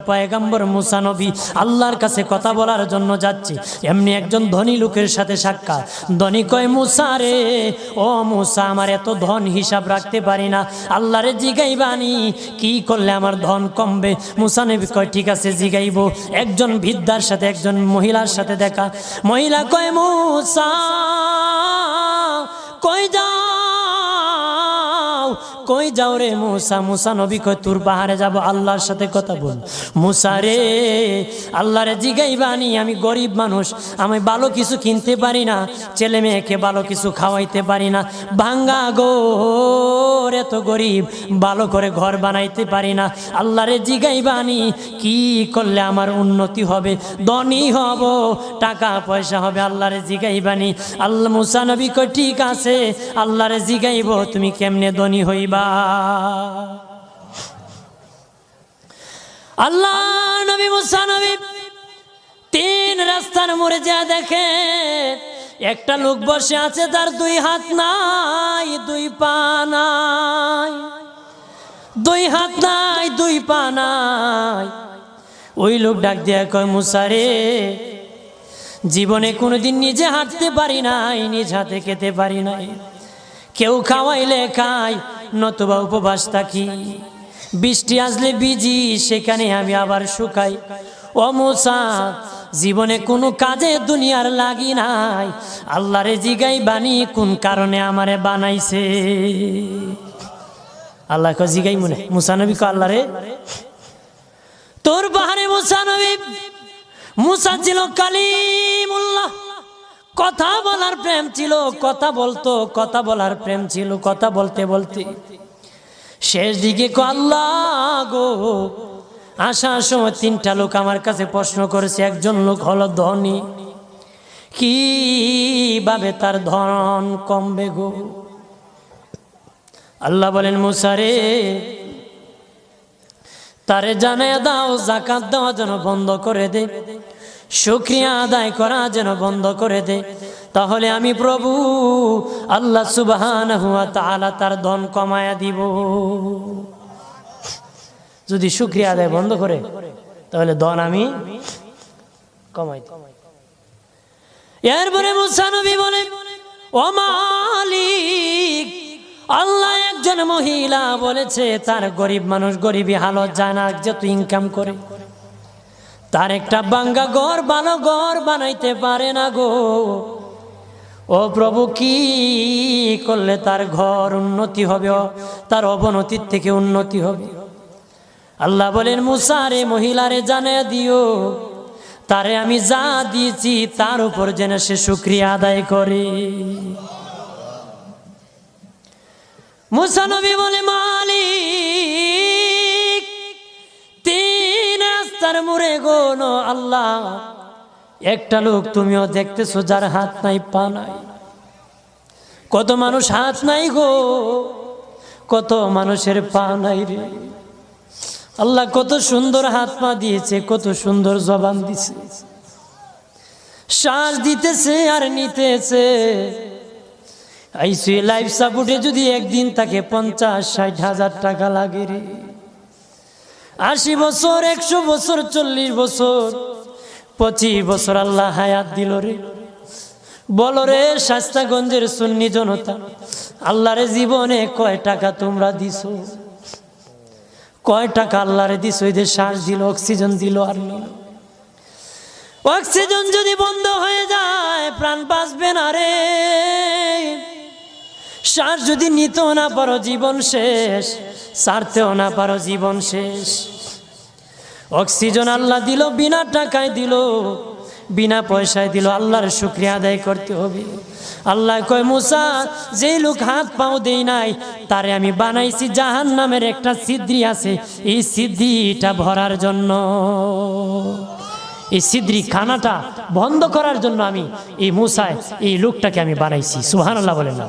পয়গম্বর মুসা নবী আল্লাহর কাছে কথা বলার জন্য যাচ্ছে, এমনি একজন ধনী লোকের সাথে সাক্ষাৎ। ধনী কয়, মুসা রে, ও মুসা, আমার এত ধন হিসাব রাখতে পারি না, আল্লাহরে জিগাইবানি কি করলে আমার ধন কমবে? মুসা নবী কয়, ঠিক আছে জিগাইব। একজন বৃদ্ধার সাথে, একজন মহিলার সাথে দেখা। মহিলা কয়, মুসা কই যাও, কই যাও রে মুসা? মুসা নবী কয়, তোর পাহাড়ে যাব, আল্লাহর সাথে কথা বল। মুসা রে, আল্লাহরে জিগাইবানি, আমি গরিব মানুষ, আমি ভালো কিছু কিনতে পারি না, ছেলে মেয়েকে ভালো কিছু খাওয়াইতে পারি না, ভাঙ্গা ঘর, এত গরিব, ভালো করে ঘর বানাইতে পারি না, আল্লাহরে জিগাইবানি কি করলে আমার উন্নতি হবে, ধনী হব, টাকা পয়সা হবে, আল্লাহরে জিগাইবানি। আল্লাহ মুসা নবী কয়, ঠিক আছে, আল্লাহরে জিগাইব, তুমি কেমনে ধনী হইবা? আল্লাহ নবী মুসা নবী তিন রাস্তার মোড়ে যা দেখে একটা লোক বসে আছে, তার দুই হাত নাই, দুই পা নাই, দুই হাত নাই, দুই পা নাই। ওই লোক ডাক দিয়া কয়, মুসা রে, জীবনে কোনোদিন নিজে হাঁটতে পারি নাই, নিজ হাতে খেতে পারি নাই, কেউ খাওয়াইলে খাই, নতুবা উপবাস থাকি, বৃষ্টি আসলে ভিজি, সেখানে আমি আবার শুকাই। ও মুসা, জীবনে কোনো কাজে দুনিয়ার লাগি নাই, আল্লাহরে জিগাইবানি কোন কারণে আমারে বানাইছে? আল্লাহ কয়, জিগাই মনে। মুসা নবী কয়, আল্লাহরে তোর পাহাড়ে মুসা নবী, মুসা ছিল কালিমুল্লাহ, কথা বলার প্রেম ছিল, কথা বলতো, কথা বলার প্রেম ছিল। কথা বলতে বলতে শেষ দিকে আল্লাহ গো, আসার সময় তিনটা লোক আমার কাছে প্রশ্ন করেছে। একজন লোক হলো ধনী, কিভাবে তার ধন কমবে গো? আল্লাহ বলেন, মুসা রে, তারে জানায়া দাও, যাকাত দেওয়া যেন বন্ধ করে দে, শুকরিয়া আদায় করা যেন বন্ধ করে দে, তাহলে আমি প্রভু আল্লাহ সুবহানাহু ওয়া তাআলা তার ধন কমায়া দিব। যদি শুকরিয়া আদায় বন্ধ করে, তাহলে ধন আমি কমাই দিব। এরপরে মুসা নবী বলে, ও মালিক, আল্লাহ একজন মহিলা বলেছে তার গরিব মানুষ গরিবী হালত যায় না, যত ইনকাম করে, তার একটা ভাঙ্গা ঘর, ভালো ঘর বানাইতে পারে না গো। ও প্রভু, কি করলে তার ঘর উন্নতি হবে, তার অবনতির থেকে উন্নতি হবে? আল্লাহ বলেন, মুসা রে, মহিলারে জানিয়ে দিও, তারে আমি যা দিয়েছি তার উপর যেন সে শুকরিয়া আদায় করে। মুসা নবী বলে, মালিক, তিন রাস্তার মোড়ে গো আল্লাহ, একটা লোক তুমিও দেখতেছো যার হাত নাই, পা নাই। কত মানুষ হাত নাই গো, কত মানুষের পা নাই রে। আল্লাহ কত সুন্দর হাত পা দিয়েছে, কত সুন্দর জবান দিছে, শ্বাস দিতেছে আর নিতেছে। আইসিইউ লাইফ সাপোর্টে যদি একদিন তাকে 50-60 হাজার টাকা লাগে রে। 80 বছর, 100 বছর, 40 বছর, 25 বছর আল্লাহ হায়াত দিল রে। বলো রে শাস্তাগঞ্জের সুন্নি জনতা, আল্লাহরে জীবনে কয় টাকা তোমরা দিছো? কয় টাকা আল্লাহরে দিছো? এদের শ্বাস দিল, অক্সিজেন দিল আর নিল। অক্সিজেন যদি বন্ধ হয়ে যায়, প্রাণ বাঁচবে না রে। শ্বাস যদি নিতেও না পারো, জীবন শেষ, ছাড়তেও না পারো, জীবন শেষ। অক্সিজেন আল্লাহ দিল, বিনা টাকায় দিল, বিনা পয়সায় দিল, আল্লাহর শুকরিয়া আদায় করতে হবে। আল্লাহ কয়, মুসা, যেই লোক হাত পাও দেই নাই, তারে আমি বানাইছি জাহান্নামের একটা ছিদ্রি আছে, এই ছিদ্রিটা ভরার জন্য, এই ছিদ্রি খানাটা বন্ধ করার জন্য আমি এই মুসায় এই লোকটাকে আমি বানাইছি। সুবহানাল্লাহ বলেন না?